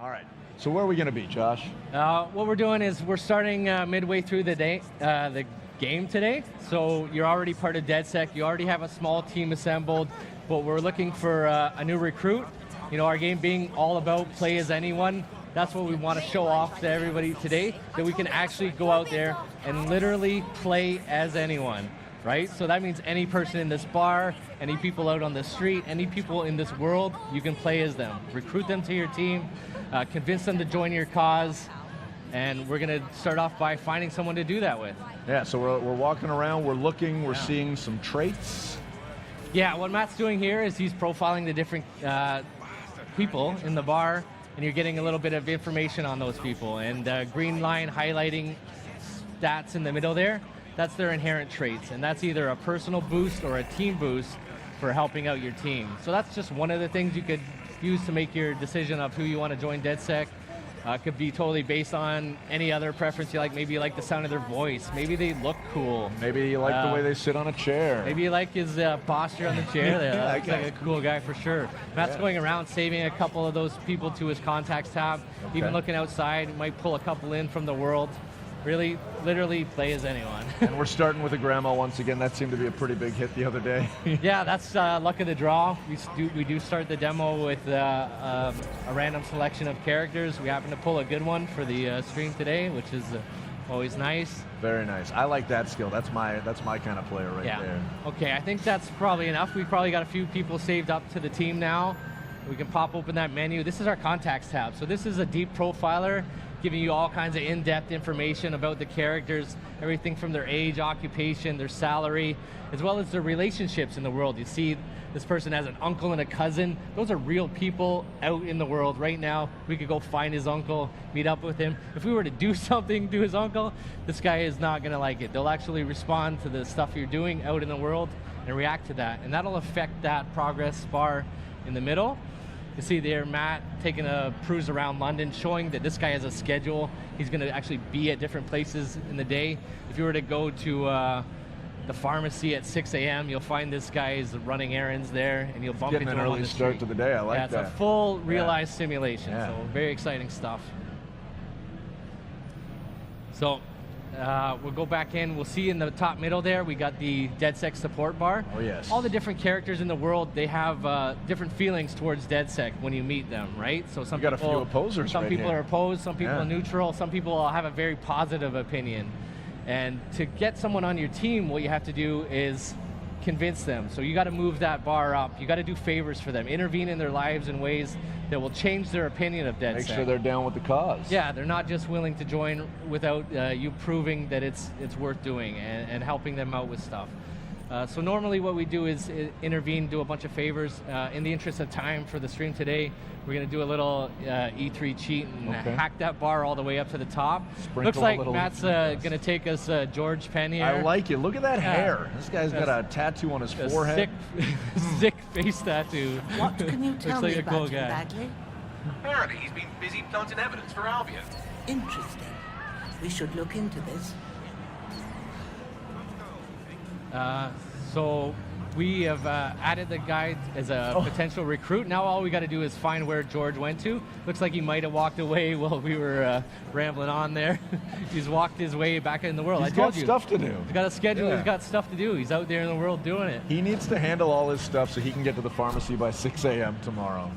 All right. So where are we going to be, Josh? What we're doing is we're starting midway through the day, the game today. So you're already part of DedSec. You already have a small team assembled, but we're looking for a new recruit. You know, our game being all about play as anyone. That's what we want to show off to everybody today, that we can actually go out there and literally play as anyone, right? So that means any person in this bar, any people out on the street, any people in this world, you can play as them. Recruit them to your team, convince them to join your cause, and we're going to start off by finding someone to do that with. Yeah, so we're walking around, we're looking, we're seeing some traits. Yeah, what Matt's doing here is he's profiling the different people in the bar, and you're getting a little bit of information on those people. And green line highlighting stats in the middle there, that's their inherent traits. And that's either a personal boost or a team boost for helping out your team. So that's just one of the things you could use to make your decision of who you want to join DedSec. Could be totally based on any other preference you like. Maybe you like the sound of their voice. Maybe they look cool. Maybe you like the way they sit on a chair. Maybe you like his posture on the chair there. That looks like a cool guy for sure. Matt's going around saving a couple of those people to his contacts tab. Even looking outside, might pull a couple in from the world. Really, literally play as anyone. And we're starting with a grandma once again. That seemed to be a pretty big hit the other day. Yeah, that's luck of the draw. We do start the demo with a random selection of characters. We happen to pull a good one for the stream today, which is always nice. Very nice. I like that skill. That's my kind of player right there. Okay, I think that's probably enough. We've probably got a few people saved up to the team now. We can pop open that menu. This is our contacts tab. So this is a deep profiler, giving you all kinds of in-depth information about the characters, everything from their age, occupation, their salary, as well as their relationships in the world. You see this person has an uncle and a cousin. Those are real people out in the world right now. We could go find his uncle, meet up with him. If we were to do something to his uncle, this guy is not gonna like it. They'll actually respond to the stuff you're doing out in the world and react to that. And that'll affect that progress bar in the middle. You see there Matt taking a cruise around London, showing that this guy has a schedule. He's going to actually be at different places in the day. If you were to go to the pharmacy at 6 a.m., you'll find this guy is running errands there, and you'll bump into him on the street. Getting an early start to the day. I like that. It's a full realized simulation, so very exciting stuff. So we'll go back in. We'll see in the top middle there, we got the DedSec support bar. Oh, yes. All the different characters in the world, they have different feelings towards DedSec when you meet them, right? So some got a few opposers. Some people are opposed, some people are neutral, some people have a very positive opinion. And to get someone on your team, what you have to do is convince them. So you got to move that bar up. You got to do favors for them, intervene in their lives in ways that will change their opinion of DedSec. Make sure they're down with the cause. Yeah, they're not just willing to join without you proving that it's worth doing and helping them out with stuff. So normally what we do is intervene, do a bunch of favors. In the interest of time for the stream today, we're going to do a little E3 cheat and hack that bar all the way up to the top. Sprinkle Looks like Matt's going to take us George Penn here. I like it. Look at that hair. This guy's got a tattoo on his forehead. Sick face tattoo. What can you tell me about him, guy. Bagley? Apparently he's been busy planting evidence for Albion. Interesting. We should look into this. So we have added the guy as a potential recruit. Now all we got to do is find where George went to. Looks like he might have walked away while we were rambling on there. He's walked his way back in the world. He's got stuff to do. He's got a schedule. He's got stuff to do. He's out there in the world doing it. He needs to handle all his stuff so he can get to the pharmacy by 6 a.m. tomorrow.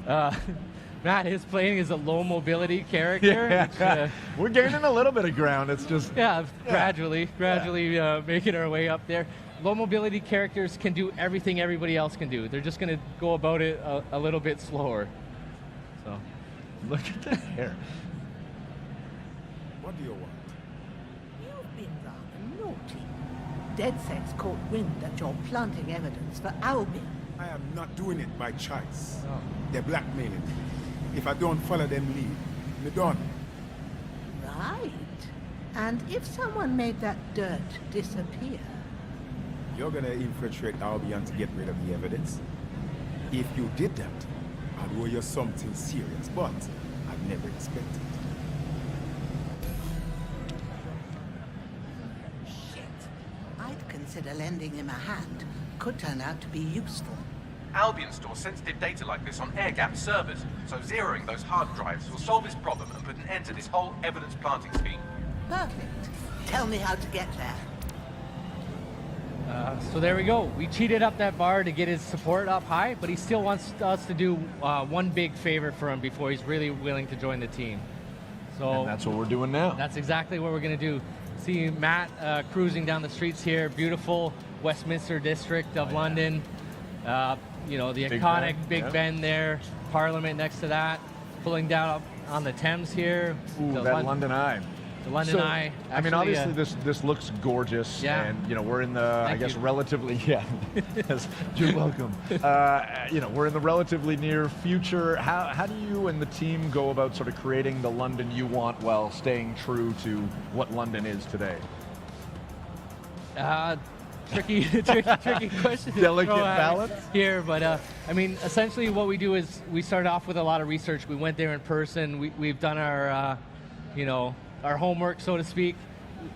Matt is playing as a low mobility character. Which, we're gaining a little bit of ground. It's just gradually making our way up there. Low mobility characters can do everything everybody else can do. They're just going to go about it a little bit slower. So, look at the hair. What do you want? You've been rather naughty. DedSec's caught wind that you're planting evidence for Albion. I am not doing it by choice. They're blackmailing me. If I don't follow them lead, me done. Right. And if someone made that dirt disappear? You're gonna infiltrate Albion to get rid of the evidence? If you did that, I'd owe you something serious, but I'd never expected. Shit. I'd consider lending him a hand. Could turn out to be useful. Albion stores sensitive data like this on air-gapped servers, so zeroing those hard drives will solve this problem and put an end to this whole evidence planting scheme. Perfect. Tell me how to get there. So there we go. We cheated up that bar to get his support up high, but he still wants us to do one big favor for him before he's really willing to join the team. So And that's what we're doing now. that's exactly what we're going to do. See Matt cruising down the streets here, beautiful Westminster district of London. You know, the Big iconic Ben, Big yeah. Ben there, Parliament next to that, pulling down up on the Thames here. Ooh, the that London Eye. The London So, Eye. I mean, Actually, obviously this looks gorgeous, Yeah. and you know we're in the I guess you. relatively yes, you're welcome. You know we're in the relatively near future. How do you and the team go about sort of creating the London you want while staying true to what London is today? tricky question. to Delicate throw at balance? here, but I mean, essentially what we do is we start off with a lot of research. We went there in person. We've done our, you know, our homework, so to speak.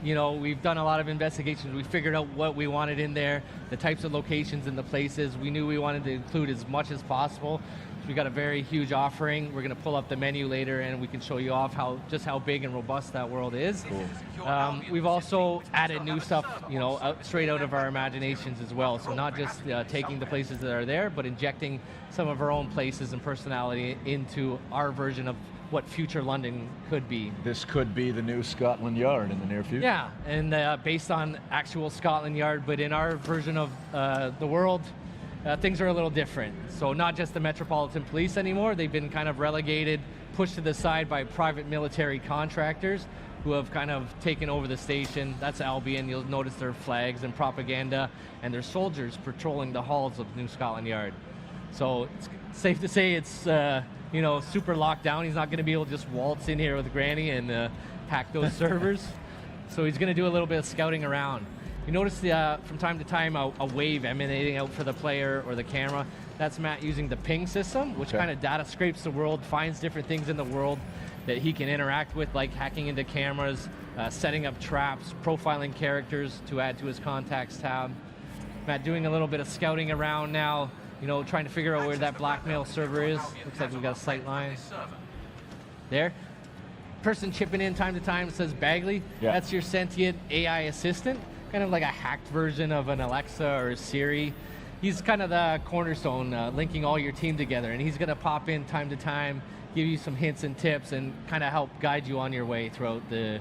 You know, we've done a lot of investigations. We figured out what we wanted in there, the types of locations and the places. We knew we wanted to include as much as possible. So we got a very huge offering. We're going to pull up the menu later, and we can show you off just how big and robust that world is. We've also added new stuff, you know, straight out of our imaginations as well. So not just taking the places that are there, but injecting some of our own places and personality into our version of what future London could be. This could be the new Scotland Yard in the near future. Yeah, and based on actual Scotland Yard, but in our version of the world, things are a little different. So not just the Metropolitan Police anymore, they've been kind of relegated, pushed to the side by private military contractors who have kind of taken over the station. That's Albion. You'll notice their flags and propaganda, and their soldiers patrolling the halls of New Scotland Yard. So it's safe to say it's you know, super locked down. He's not going to be able to just waltz in here with Granny and hack those servers. So he's going to do a little bit of scouting around. You notice from time to time a wave emanating out for the player or the camera. That's Matt using the ping system, which kind of data scrapes the world, finds different things in the world that he can interact with, like hacking into cameras, setting up traps, profiling characters to add to his contacts tab. Matt doing a little bit of scouting around now, you know, trying to figure out where that blackmail server is. Looks like we've got a sight line. There. Person chipping in time to time says Bagley. Yeah. That's your sentient AI assistant, kind of like a hacked version of an Alexa or a Siri. He's kind of the cornerstone, linking all your team together, and he's going to pop in time to time, give you some hints and tips, and kind of help guide you on your way throughout the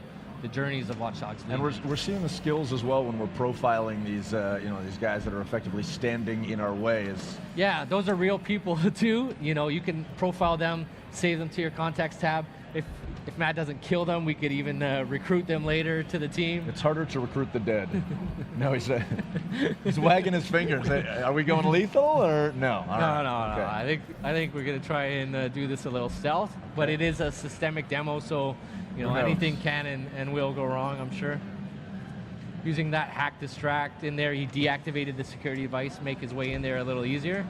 journeys of Watch Dogs. And we're seeing the skills as well when we're profiling these you know, these guys that are effectively standing in our way. Yeah, those are real people too. You know, you can profile them, save them to your contacts tab. If Matt doesn't kill them, we could even recruit them later to the team. It's harder to recruit the dead. No, he's wagging his fingers. Are we going lethal or no? All right. No. Okay. I think we're gonna try and do this a little stealth, but it is a systemic demo, so you know Who knows? anything can and will go wrong, I'm sure. Using that hack distract in there, he deactivated the security device, make his way in there a little easier.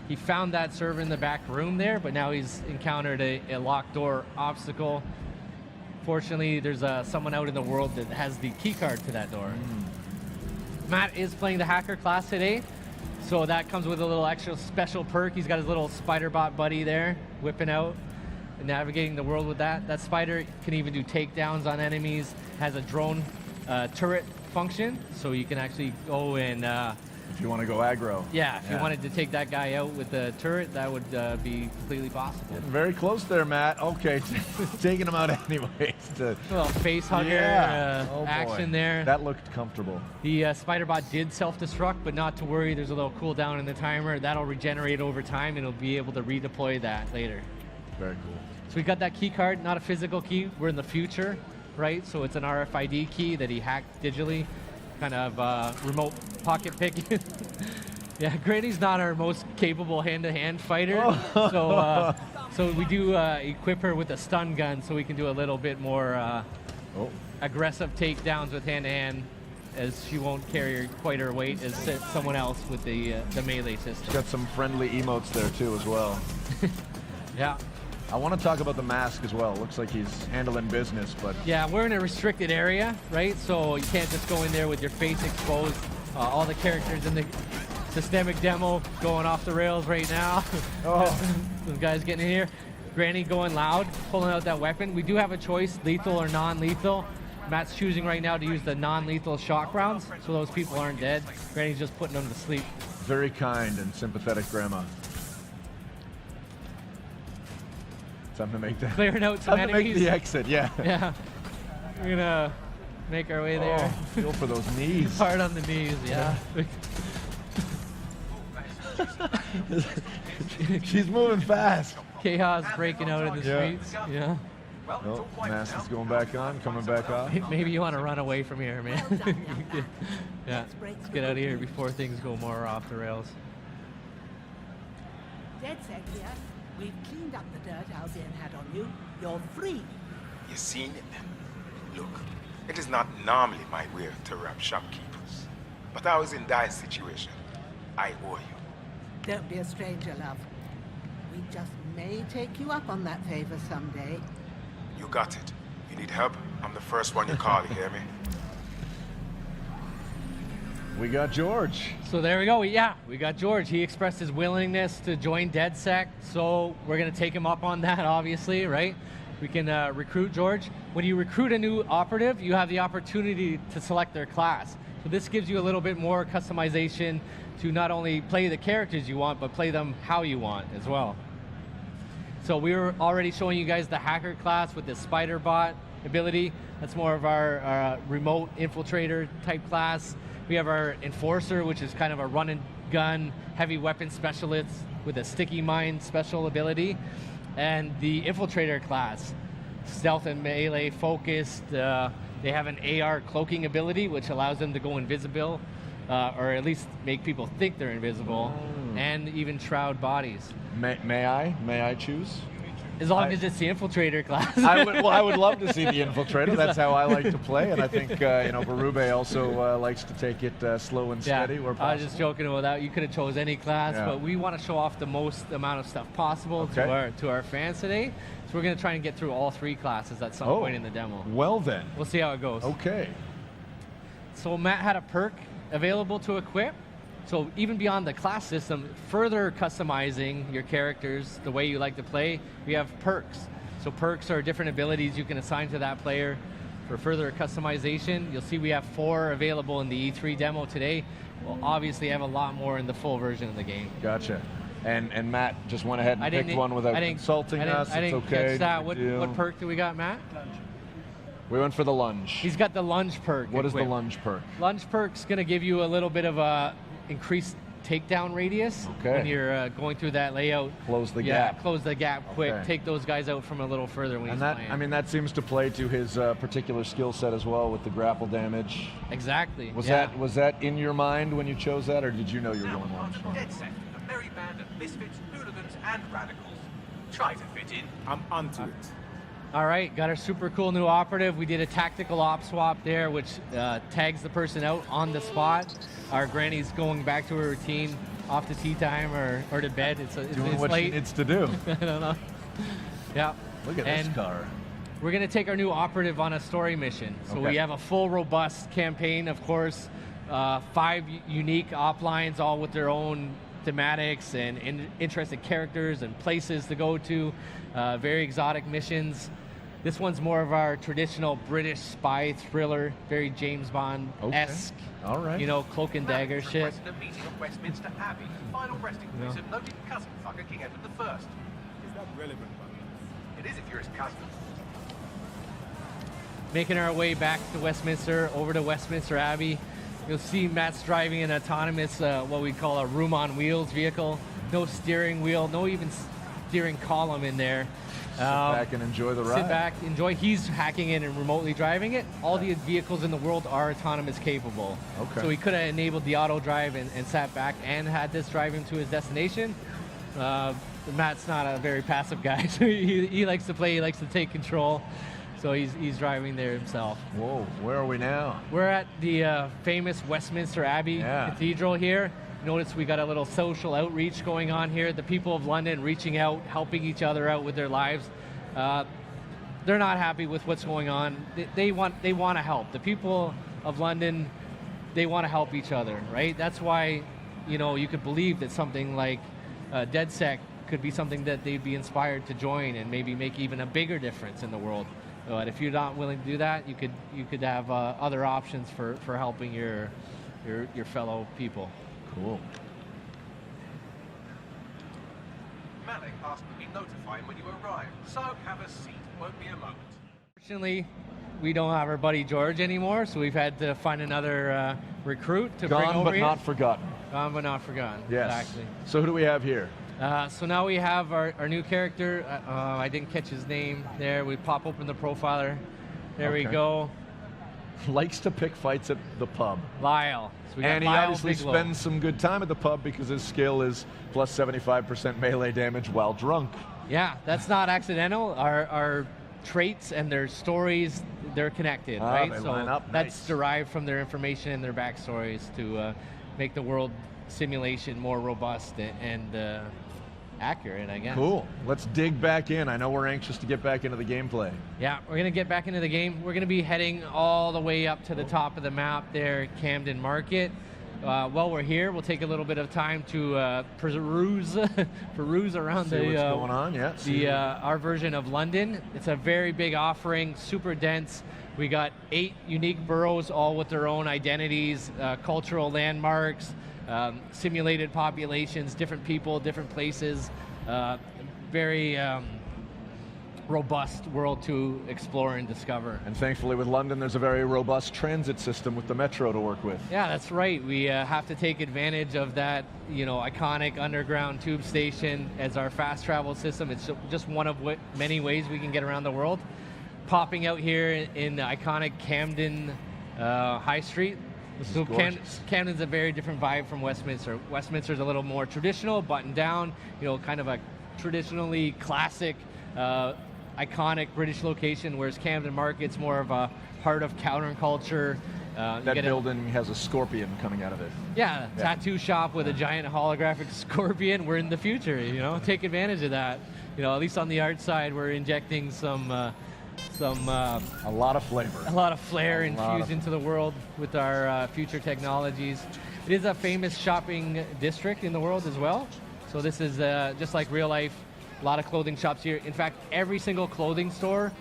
He found that server in the back room there, but now he's encountered a locked door obstacle. Fortunately, there's someone out in the world that has the key card to that door. Matt is playing the hacker class today, so that comes with a little extra special perk. He's got his little spider bot buddy there, whipping out and navigating the world with that. That spider can even do takedowns on enemies, has a drone turret function, so you can actually go and If you want to go aggro. yeah, if you wanted to take that guy out with the turret, that would be completely possible. Very close there, Matt. Okay, taking him out anyways. A little face hugger Oh, boy. action there. That looked comfortable. The spider bot did self-destruct, but not to worry. There's a little cooldown in the timer. That'll regenerate over time, and it'll be able to redeploy that later. Very cool. So we got that key card, not a physical key. We're in the future, right? So it's an RFID key that he hacked digitally. Kind of remote pocket picking. Yeah, Granny's not our most capable hand-to-hand fighter, so we do equip her with a stun gun, so we can do a little bit more aggressive takedowns with hand-to-hand, as she won't carry quite her weight as someone else with the melee system. Got some friendly emotes there too as well. Yeah. I want to talk about the mask as well. Looks like he's handling business, but Yeah, we're in a restricted area, right? So you can't just go in there with your face exposed. All the characters in the Systemic demo going off the rails right now. Oh. Those guys getting in here. Granny going loud, pulling out that weapon. We do have a choice, lethal or non-lethal. Matt's choosing right now to use the non-lethal shock rounds, so those people aren't dead. Granny's just putting them to sleep. Very kind and sympathetic grandma. Time to make that. Clearing out some Time to make enemies. the exit, yeah. Yeah. We're gonna make our way there. Oh, feel for those knees. Hard on the knees, yeah. She's moving fast. Chaos breaking out in the Yeah. streets. Yeah. Well, it's Oh, all wiped mask is now. going back on, coming back off. Maybe you want to run away from here, man. Well done, young man. Yeah. Let's break Let's the get out of good here news. before things go more off the rails. DedSec here. We've cleaned up the dirt Albion had on you. You're free. You seen it? Look, it is not normally my way to rob shopkeepers. But I was in dire situation. I owe you. Don't be a stranger, love. We just may take you up on that favor someday. You got it. You need help? I'm the first one you call, you hear me? We got George. So there we go. Yeah, we got George. He expressed his willingness to join DedSec, so we're going to take him up on that, obviously, right? We can recruit George. When you recruit a new operative, you have the opportunity to select their class. So this gives you a little bit more customization to not only play the characters you want, but play them how you want as well. So we were already showing you guys the hacker class with the spider bot ability. That's more of our remote infiltrator type class. We have our enforcer, which is kind of a run and gun heavy weapon specialist with a sticky mine special ability. And the infiltrator class, stealth and melee focused. They have an AR cloaking ability, which allows them to go invisible, or at least make people think they're invisible, and even shroud bodies. May I choose? As long as it's the infiltrator class. I would love to see the infiltrator. That's how I like to play, and I think Berube also likes to take it slow and steady where I was possible. just joking about that. You could have chose any class, Yeah. but we want to show off the most amount of stuff possible Okay. to our fans today. So we're going to try and get through all 3 classes at some point in the demo. Well then. We'll see how it goes. Okay. So Matt had a perk available to equip. So even beyond the class system, further customizing your characters the way you like to play, we have perks. So perks are different abilities you can assign to that player for further customization. You'll see we have 4 available in the E3 demo today. We'll obviously have a lot more in the full version of the game. Gotcha. And Matt just went ahead and picked one without consulting us. I didn't it's okay. catch that. no What big deal. perk do we got, Matt? We went for the lunge. He's got the lunge perk. What is the equipped. lunge perk? Lunge perk's going to give you a little bit of a increased takedown radius Okay. when you're going through that layout. Close the Yeah, gap. close the gap quick. Okay. Take those guys out from a little further when And he's that, playing. I mean, that seems to play to his particular skill set as well with the grapple damage. exactly. Was yeah. that in your mind when you chose that, or did you know you were Now, going lunge? on DedSec, a merry band of misfits, hooligans, and radicals. Try to fit in. I'm onto it. All right, got our super cool new operative. We did a tactical op swap there, which tags the person out on the spot. Our granny's going back to her routine, off to tea time or to bed. It's Doing what late. she needs to do. I don't know. Yeah. Look at And this car. we're going to take our new operative on a story mission. So Okay. we have a full, robust campaign, of course. 5 unique op lines, all with their own thematics and interesting characters and places to go to. Very exotic missions. This one's more of our traditional British spy thriller, very James Bond-esque. All right. You know, cloak and dagger Matt shit. requested a meeting at Westminster Abbey, final resting place of noted cousin fucker King Edward I. Is that relevant, man? It is if you're his cousin. Making our way back to Westminster, over to Westminster Abbey. You'll see Matt's driving an autonomous, what we call a room on wheels vehicle. No steering wheel, no even steering column in there. Sit back and enjoy the ride. Sit back, enjoy. He's hacking in and remotely driving it. All the vehicles in the world are autonomous capable. Okay. So he could have enabled the auto drive and sat back and had this drive him to his destination. Matt's not a very passive guy, so he likes to play, he likes to take control. So he's driving there himself. Whoa, where are we now? We're at the famous Westminster Abbey Yeah. Cathedral here. Notice we got a little social outreach going on here. The people of London reaching out, helping each other out with their lives. They're not happy with what's going on. They want to help. The people of London, they want to help each other, right? That's why you could believe that something like DedSec could be something that they'd be inspired to join and maybe make even a bigger difference in the world. But if you're not willing to do that, you could have other options for helping your fellow people. Cool. Malik asked to be notified when you arrive, so have a seat. Won't be a moment. Fortunately, we don't have our buddy George anymore, so we've had to find another recruit to bring Gone over but here. not forgotten. Gone but not forgotten. Yes. Exactly. So who do we have here? So now we have our new character. I didn't catch his name there. We pop open the profiler. There we Okay. go. Likes to pick fights at the pub. Lyle. So we got And he Lyle obviously Bigelow. spends some good time at the pub because his skill is plus 75% melee damage while drunk. Yeah, that's not accidental. Our traits and their stories, they're connected, right? They So line up. that's Nice. derived from their information and their backstories to make the world simulation more robust and accurate, I guess. Cool. Let's dig back in. I know we're anxious to get back into the gameplay. Yeah, we're going to get back into the game. We're going to be heading all the way up to the top of the map there, Camden Market. While we're here, we'll take a little bit of time to peruse around See what's going on, yeah. our version of London. It's a very big offering, super dense. We got 8 unique boroughs, all with their own identities, cultural landmarks, simulated populations, different people, different places. Very robust world to explore and discover. And thankfully with London, there's a very robust transit system with the metro to work with. Yeah, that's right. We have to take advantage of that, iconic underground tube station as our fast travel system. It's just one of many ways we can get around the world. Popping out here in the iconic Camden High Street. This is So gorgeous. Camden's a very different vibe from Westminster. Westminster's a little more traditional, buttoned down, kind of a traditionally classic, iconic British location, whereas Camden Market's more of a heart of counterculture. That building has a scorpion coming out of it. Yeah, tattoo shop with a giant holographic scorpion. We're in the future, take advantage of that. At least on the art side, we're injecting a lot of flavor. a lot of flair infused into the world with our future technologies. It is a famous shopping district in the world as well. So this is just like real life, a lot of clothing shops here. In fact, every single clothing store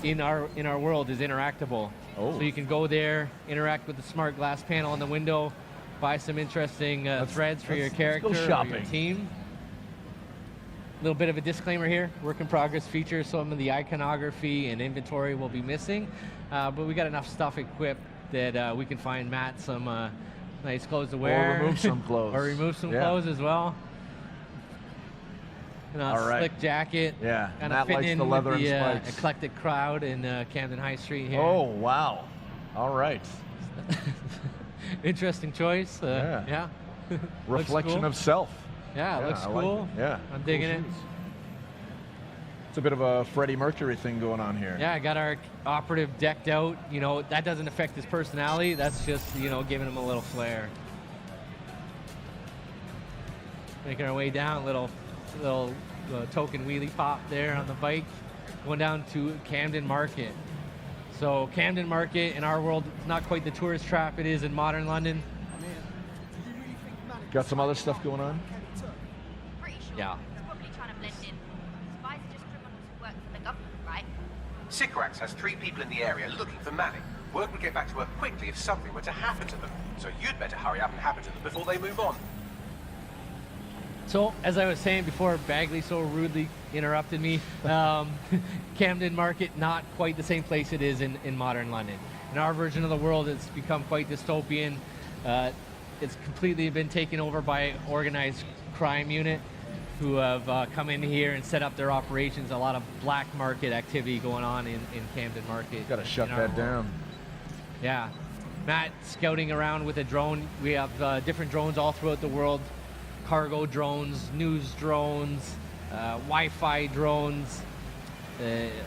in our world is interactable. Oh. So you can go there, interact with the smart glass panel on the window, buy some interesting threads for your character go or your shopping. team. A little bit of a disclaimer here, work in progress features, some of the iconography and inventory will be missing, but we got enough stuff equipped that we can find Matt some nice clothes to wear. Or remove some clothes. Or remove some Yeah. clothes as well. All right. Slick jacket. Yeah, Kind Matt of fitting likes in the leather with the and spikes. eclectic crowd in Camden High Street here. Oh, wow. All right. Interesting choice. Yeah. Looks Reflection cool. of self. Yeah, Yeah, looks I like cool. it. Yeah. I'm digging Cool it. shoes. It's a bit of a Freddie Mercury thing going on here. Yeah, I got our operative decked out. That doesn't affect his personality. That's just, giving him a little flair. Making our way down, little token wheelie pop there on the bike. Going down to Camden Market. So Camden Market in our world, not quite the tourist trap it is in modern London. Got some other stuff going on? Pretty sure. Yeah. He's probably trying to blend in. Spies are just criminals who work for the government, right? Sycorax has 3 people in the area looking for Malik. Word would get back to work quickly if something were to happen to them. So you'd better hurry up and happen to them before they move on. So, as I was saying before, Bagley so rudely interrupted me, Camden Market, not quite the same place it is in modern London. In our version of the world, it's become quite dystopian. It's completely been taken over by an organized crime unit who have come in here and set up their operations. A lot of black market activity going on in Camden Market. Got to shut in our that world. down. Yeah. Matt scouting around with a drone. We have different drones all throughout the world. Cargo drones, news drones, Wi-Fi drones,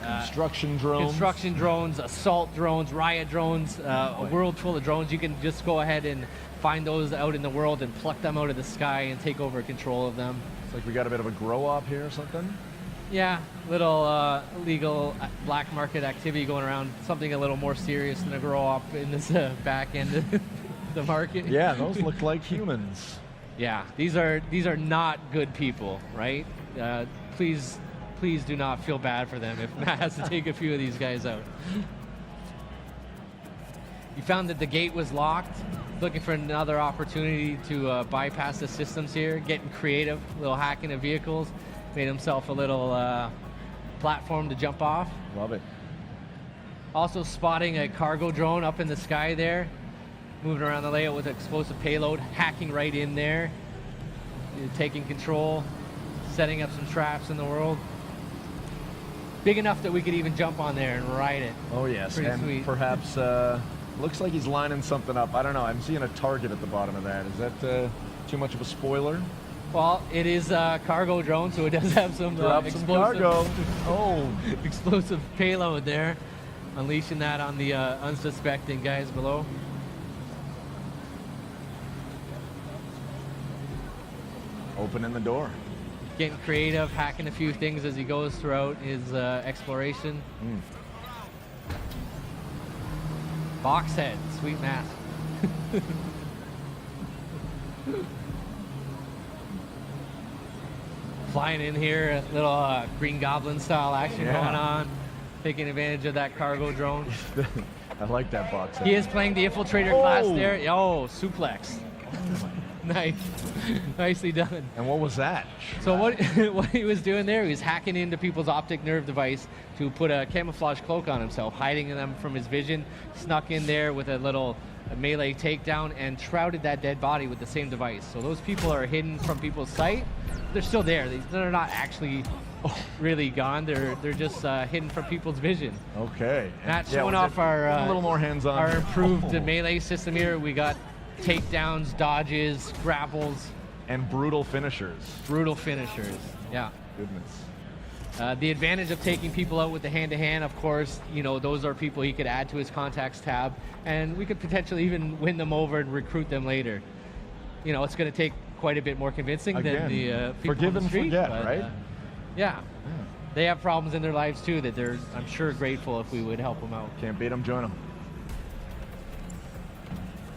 Construction drones. construction drones, assault drones, riot drones, a world full of drones. You can just go ahead and find those out in the world and pluck them out of the sky and take over control of them. It's like we got a bit of a grow-op here or something. Yeah, little illegal black market activity going around. Something a little more serious than a grow up in this back end of the market. Yeah, those look like humans. Yeah, these are not good people, right? Please do not feel bad for them if Matt has to take a few of these guys out. You found that the gate was locked. Looking for another opportunity to bypass the systems here. Getting creative, a little hacking of vehicles. Made himself a little platform to jump off. Love it. Also spotting a cargo drone up in the sky there. Moving around the layout with explosive payload. Hacking right in there. Taking control. Setting up some traps in the world. Big enough that we could even jump on there and ride it. Oh yes, Pretty and sweet. perhaps looks like he's lining something up. I don't know. I'm seeing a target at the bottom of that. Is that too much of a spoiler? Well, it is a cargo drone, so it does have some Drop some cargo. Oh, explosive payload there. Unleashing that on the unsuspecting guys below. opening the door. Getting creative, hacking a few things as he goes throughout his exploration. Box head, sweet mask. Flying in here, a little Green Goblin style action going on. Taking advantage of that cargo drone. I like that box head. He is playing the infiltrator class there. Oh, suplex. Nice. Nicely done. And what was that? So what he was doing there, he was hacking into people's optic nerve device to put a camouflage cloak on himself, hiding them from his vision, snuck in there with a little melee takedown and shrouded that dead body with the same device. So those people are hidden from people's sight. They're still there. They're not actually really gone. They're just hidden from people's vision. Okay. Not showing off our a little more hands-on. Our improved melee system here. We got takedowns, dodges, grapples, and brutal finishers. Brutal finishers. Yeah. Goodness. The advantage of taking people out with the hand-to-hand, of course, you know, those are people he could add to his contacts tab, and we could potentially even win them over and recruit them later. You know, it's going to take quite a bit more convincing than the people forgive on the and street. forget, but, right? Yeah. They have problems in their lives too that they're, I'm sure, grateful if we would help them out. Can't beat them, join them.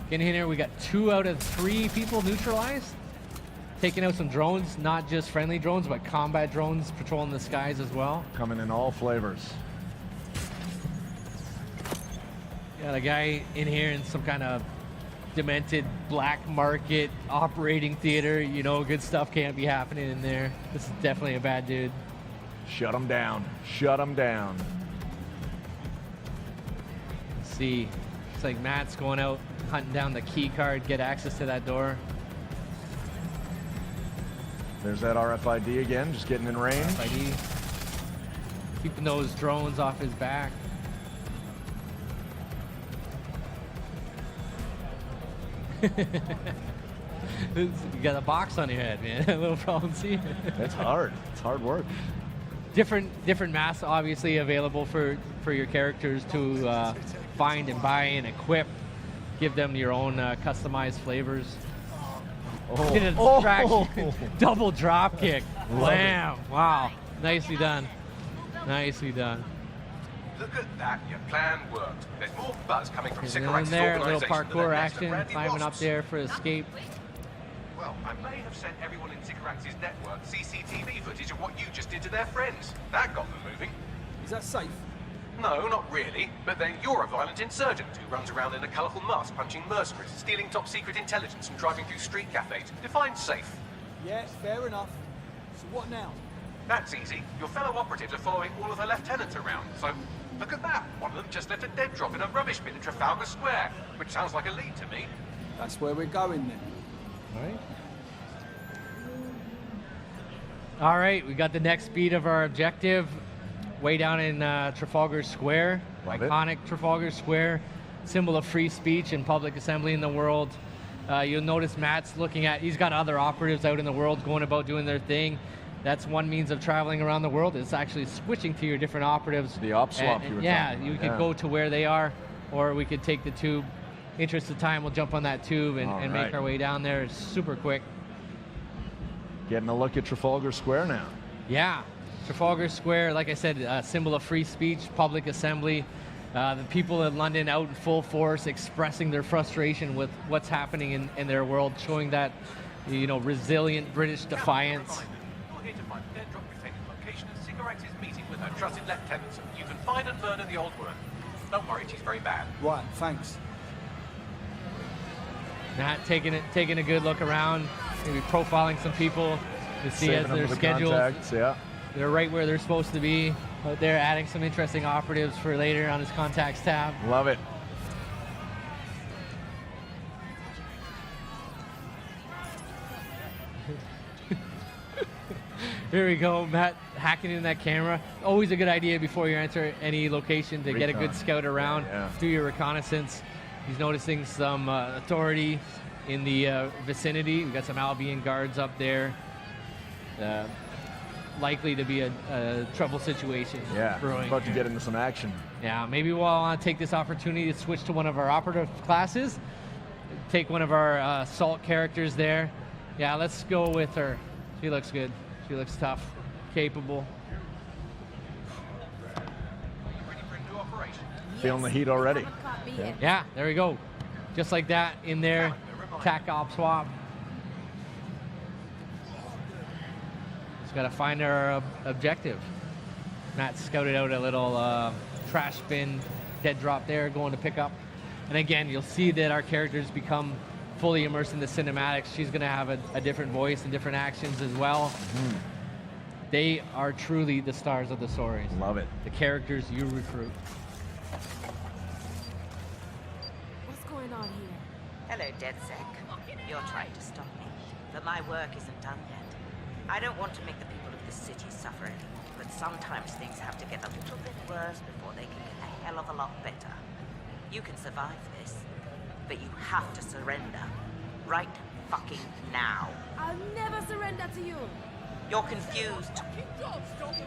Getting in here, we got 2 out of 3 people neutralized. Taking out some drones, not just friendly drones, but combat drones patrolling the skies as well. Coming in all flavors. Got a guy in here in some kind of demented black market operating theater. You know, good stuff can't be happening in there. This is definitely a bad dude. Shut them down. Shut them down. Let's see. Looks like Matt's going out, hunting down the key card, get access to that door. There's that RFID again, just getting in range. RFID. Keeping those drones off his back. You got a box on your head, man. A little problem seeing. That's hard. It's hard work. Different masks obviously available for your characters to find and buy and equip. Give them your own customized flavors. Oh. Did a distraction. Double drop kick. Wham! Wow. Nicely done. Nicely done. Look at that, your plan worked. There's more buzz coming from Getting in Sycorax's there, a little organisation than parkour there is to action, Brandy climbing up Wasps. there for escape. Well, I may have sent everyone in Sycorax's network CCTV footage of what you just did to their friends. That got them moving. Is that safe? No, not really. But then you're a violent insurgent who runs around in a colourful mask, punching mercenaries, stealing top-secret intelligence, and driving through street cafes. Define safe. Yeah, fair enough. So what now? That's easy. Your fellow operatives are following all of the lieutenants around. So, look at that. One of them just left a dead drop in a rubbish bin in Trafalgar Square, which sounds like a lead to me. That's where we're going then. All right, we got the next beat of our objective. Way down in Trafalgar Square. Love it. Iconic Trafalgar Square. Symbol of free speech and public assembly in the world. You'll notice Matt's looking at, he's got other operatives out in the world going about doing their thing. That's one means of traveling around the world. It's actually switching to your different operatives. The op swap you were yeah, talking you about, could yeah. go to where they are, or we could take the tube. Interest of time, we'll jump on that tube and All make right. our way down there. It's super quick. Getting a look at Trafalgar Square now. Yeah, Trafalgar Square, like I said, a symbol of free speech, public assembly. The people in London out in full force expressing their frustration with what's happening in their world, showing that you know, resilient British defiance. You're here to find a dead drop containing the location of Cigarette's meeting with her trusted lieutenants. You can find and murder the old woman. Don't worry, she's very bad. Right, thanks. Matt taking a good look around, maybe profiling some people to see as Saving them their for the schedules. contacts, yeah. They're right where they're supposed to be, but they're adding some interesting operatives for later on his contacts tab. Love it. Here we go, Matt hacking in that camera. Always a good idea before you enter any location to get a good scout around, do your reconnaissance. He's noticing some authority in the vicinity. We've got some Albion guards up there. Likely to be a trouble situation brewing. About to get into some action. Yeah, maybe we'll take this opportunity to switch to one of our operative classes. Take one of our assault characters there. Yeah, let's go with her. She looks good. She looks tough, capable. Ready for a new operation? Feeling the heat already. Yeah, there we go. Just like that in there. TAC op swap. Just got to find our objective. Matt scouted out a little trash bin dead drop there, going to pick up. And again, you'll see that our characters become fully immersed in the cinematics. She's going to have a different voice and different actions as well. They are truly the stars of the stories. Love it. The characters you recruit. What's going on here? Hello, DedSec. You're trying to stop me, but my work isn't done yet. I don't want to make the people of this city suffer anymore, but sometimes things have to get a little bit worse before they can get a hell of a lot better. You can survive this, but you have to surrender. Right fucking now. I'll never surrender to you. You're confused.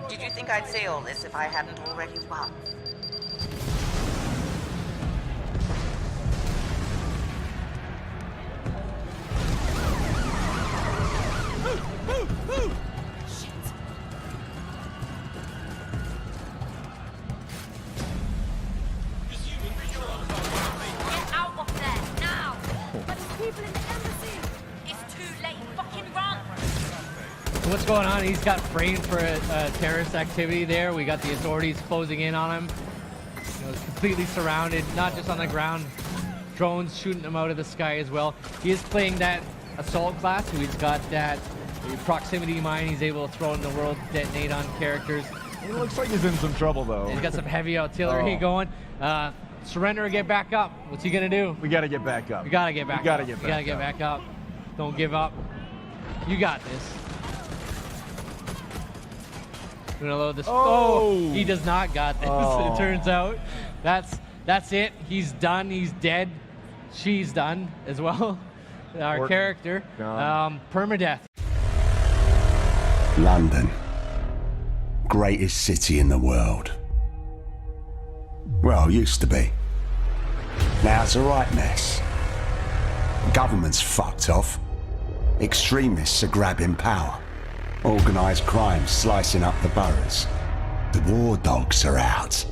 Did you think I'd say all this if I hadn't already won? Get out of there, now! But it's people in the embassy. It's too late, fucking run! So what's going on? He's got framed for a terrorist activity there. We got the authorities closing in on him. You know, completely surrounded, not just on the ground. Drones shooting him out of the sky as well. He is playing that assault class, so he's got that proximity mine he's able to throw in the world, detonate on characters. It looks like he's in some trouble, though. He's got some heavy artillery going. Surrender or get back up. What's he gonna do? We got to get back up. We gotta get back We gotta up. get We back gotta get up. back up. Don't give up. You got this. We're gonna load this. Oh! He does not got this. Oh. It turns out that's it. He's done. He's dead. She's done as well. Our character. Permadeath. London. Greatest city in the world. Well, used to be. Now it's a right mess. Government's fucked off. Extremists are grabbing power. Organised crime slicing up the boroughs. The war dogs are out.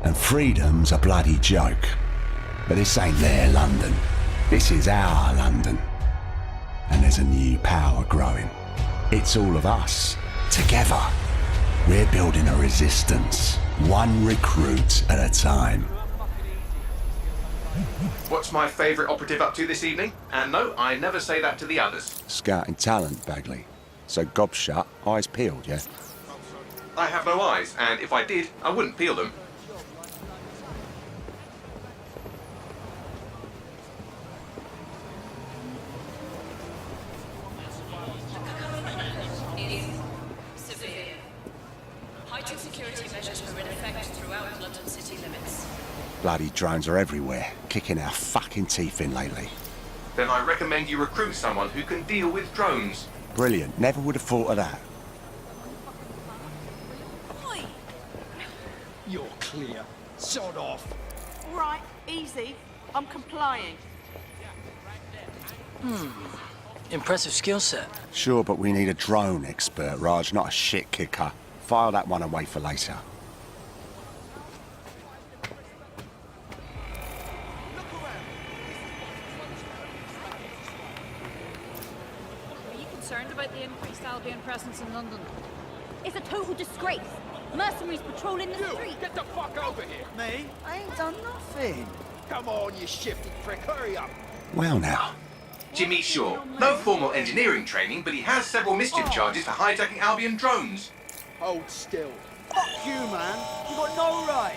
And freedom's a bloody joke. But this ain't their London. This is our London. And there's a new power growing. It's all of us, together. We're building a resistance, one recruit at a time. What's my favourite operative up to this evening? And no, I never say that to the others. Scouting talent, Bagley. So gob shut, eyes peeled, yeah? I have no eyes, and if I did, I wouldn't peel them. Severe. Heightened security measures are in effect throughout London city limits. Bloody drones are everywhere, kicking our fucking teeth in lately. Then I recommend you recruit someone who can deal with drones. Brilliant, never would have thought of that. Oi! You're clear. Sod off. Right, easy. I'm complying. Impressive skill set. Sure, but we need a drone expert, Raj, not a shit kicker. File that one away for later. about the increased Albion presence in London? It's a total disgrace. Mercenaries patrolling the street. Get the fuck over here! Me? I ain't done nothing. Come on, you shifty prick, hurry up! Well now, Jimmy Shaw. No formal engineering training, but he has several mischief charges for hijacking Albion drones. Hold still. Fuck you, man! You got no right!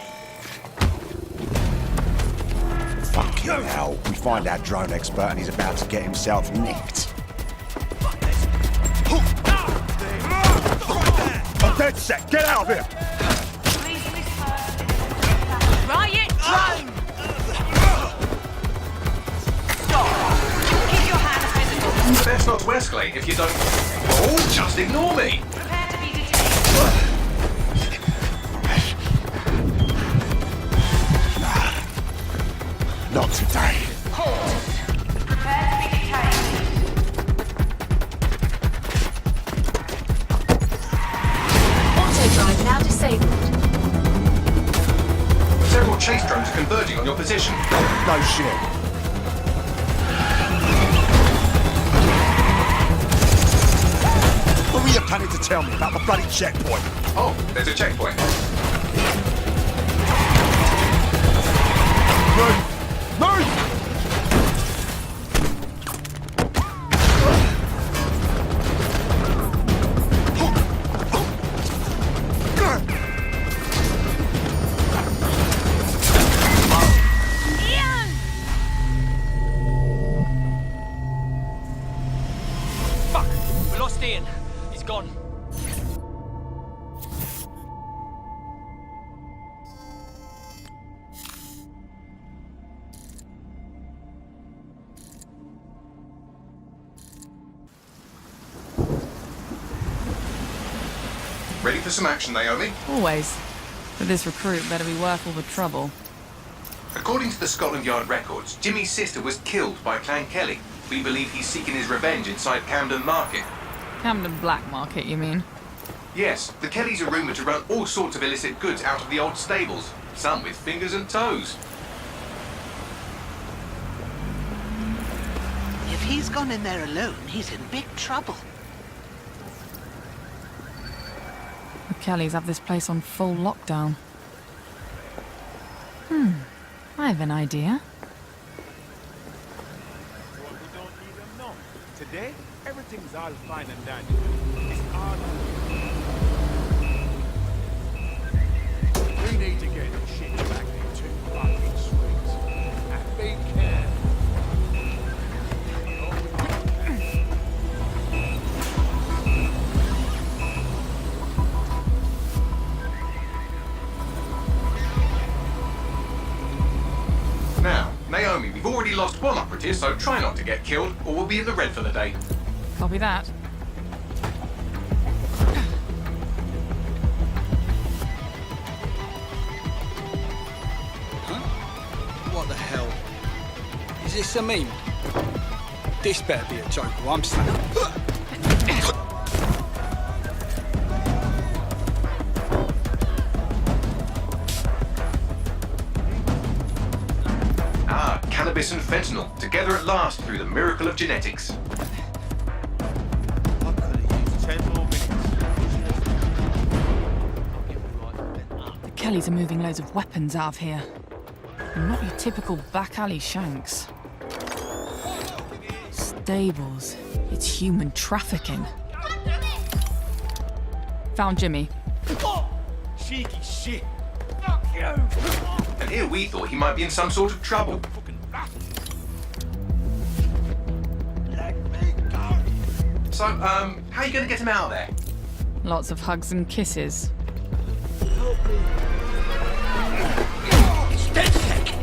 fucking hell. We find our drone expert and he's about to get himself nicked. I'm dead set. Get out of here. Riot drone! Stop! Keep your hands visible. Best not to escalate if you don't... Oh, just ignore me! Prepare to be detained. Not today. Halt! Prepare to be detained. Auto drive now disabled. Several chase drones are converging on your position. No shit. What were you planning to tell me about the bloody checkpoint? Oh, there's a checkpoint. Move! Move! Fuck! We lost Ian. He's gone. Ready for some action, Naomi? Always. But this recruit better be worth all the trouble. According to the Scotland Yard records, Jimmy's sister was killed by Clan Kelly. We believe he's seeking his revenge inside Camden Market. Camden Black Market, you mean? Yes, the Kellys are rumoured to run all sorts of illicit goods out of the old stables, some with fingers and toes. If he's gone in there alone, he's in big trouble. The Kellys have this place on full lockdown. I have an idea. What we don't even know. Today, everything's all fine and dandy. It's all... We need to get this shit back into fucking streets. And be careful. Now, Naomi, we've already lost one operative, so try not to get killed, or we'll be in the red for the day. Copy that. What the hell? Is this a meme? This better be a joke or I'm slapped. Ah, cannabis and fentanyl, together at last through the miracle of genetics. I could have used 10 more minutes. The Kellys are moving loads of weapons out of here. And not your typical back alley shanks. Stables. It's human trafficking. Found Jimmy. Cheeky shit. Fuck you! And here we thought he might be in some sort of trouble. Let me go! So, how are you going to get him out of there? Lots of hugs and kisses. It's dead sick!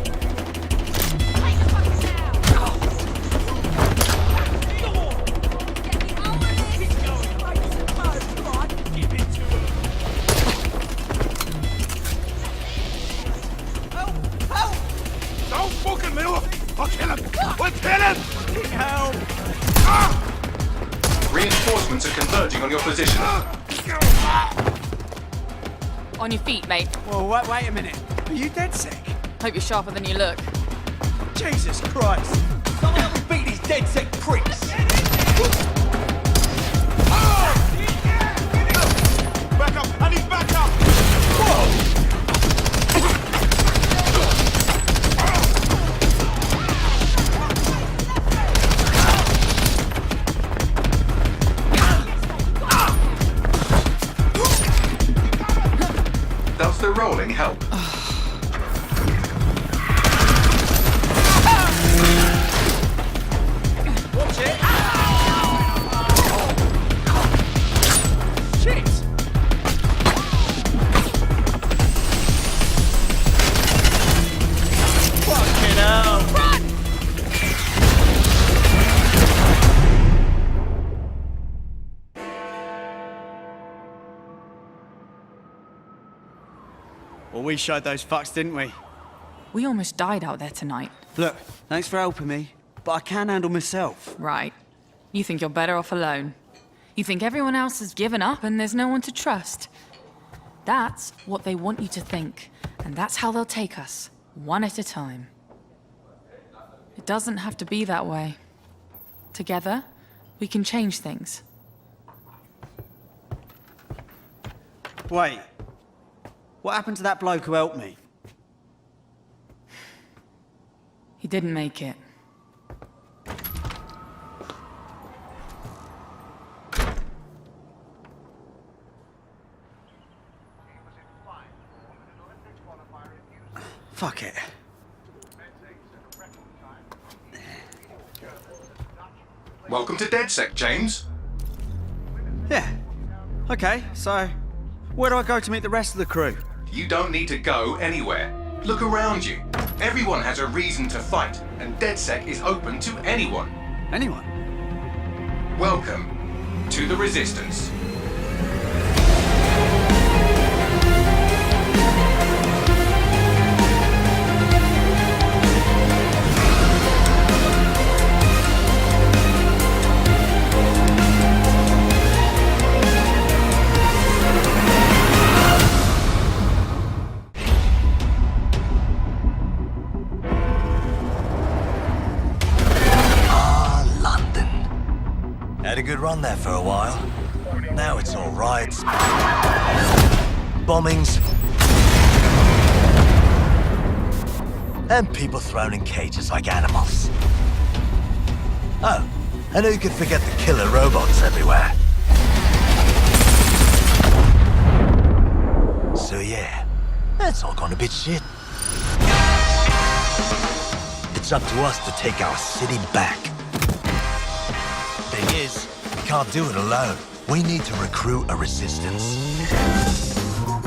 Don't fucking move! I'll kill him! I'll kill him! Help! Reinforcements are converging on your position. On your feet, mate. Well, wait a minute. Are you dead sick? Hope you're sharper than you look. Jesus Christ! Someone help me beat these dead sick pricks! I need backup! Whoa! Does the rolling help? Watch it! Shit! Fucking hell! Run! Well, we showed those fucks, didn't we? We almost died out there tonight. Look, thanks for helping me, but I can handle myself. Right. You think you're better off alone. You think everyone else has given up and there's no one to trust. That's what they want you to think, and that's how they'll take us, one at a time. It doesn't have to be that way. Together, we can change things. Wait. What happened to that bloke who helped me? He didn't make it. Fuck it. Welcome to DedSec, James. Yeah. Okay, so where do I go to meet the rest of the crew? You don't need to go anywhere. Look around you. Everyone has a reason to fight, and DedSec is open to anyone. Anyone? Welcome to the Resistance. Had a good run there for a while. Now it's all riots, bombings, and people thrown in cages like animals. Oh, and who could forget the killer robots everywhere? So yeah, that's all gone a bit shit. It's up to us to take our city back. Thing is, we can't do it alone. We need to recruit a resistance.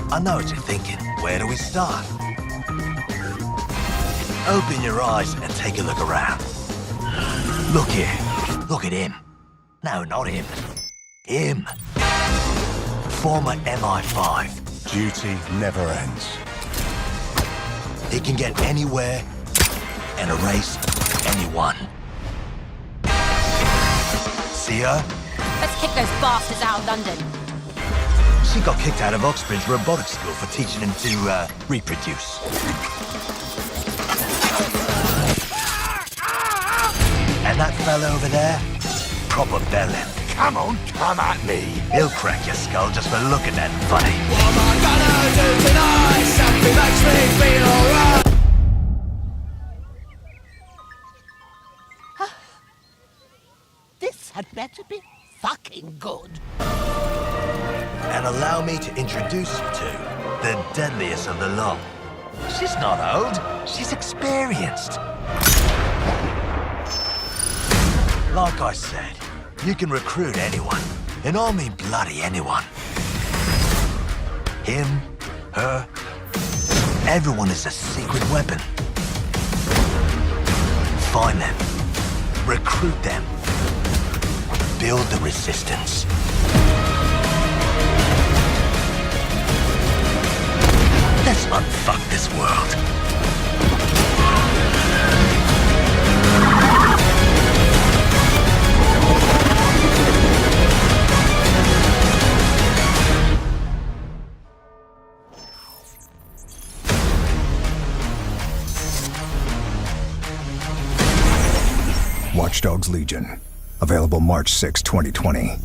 I know what you're thinking. Where do we start? Open your eyes and take a look around. Look here. Look at him. No, not him. Him. Former MI5. Duty never ends. He can get anywhere and erase anyone. See her? Let's kick those bastards out of London. She got kicked out of Oxbridge Robotics School for teaching him to, reproduce. And that fella over there? Proper bellend. Come on, come at me. He'll crack your skull just for looking at him funny. What am I gonna do tonight? Something makes me feel alright. This had better be fucking good. And allow me to introduce you to the deadliest of the lot. She's not old, she's experienced. Like I said, you can recruit anyone, and I mean bloody anyone. Him, her, everyone is a secret weapon. Find them, recruit them, build the resistance. Let's unfuck this world. Watch Dogs Legion. Available March 6, 2020.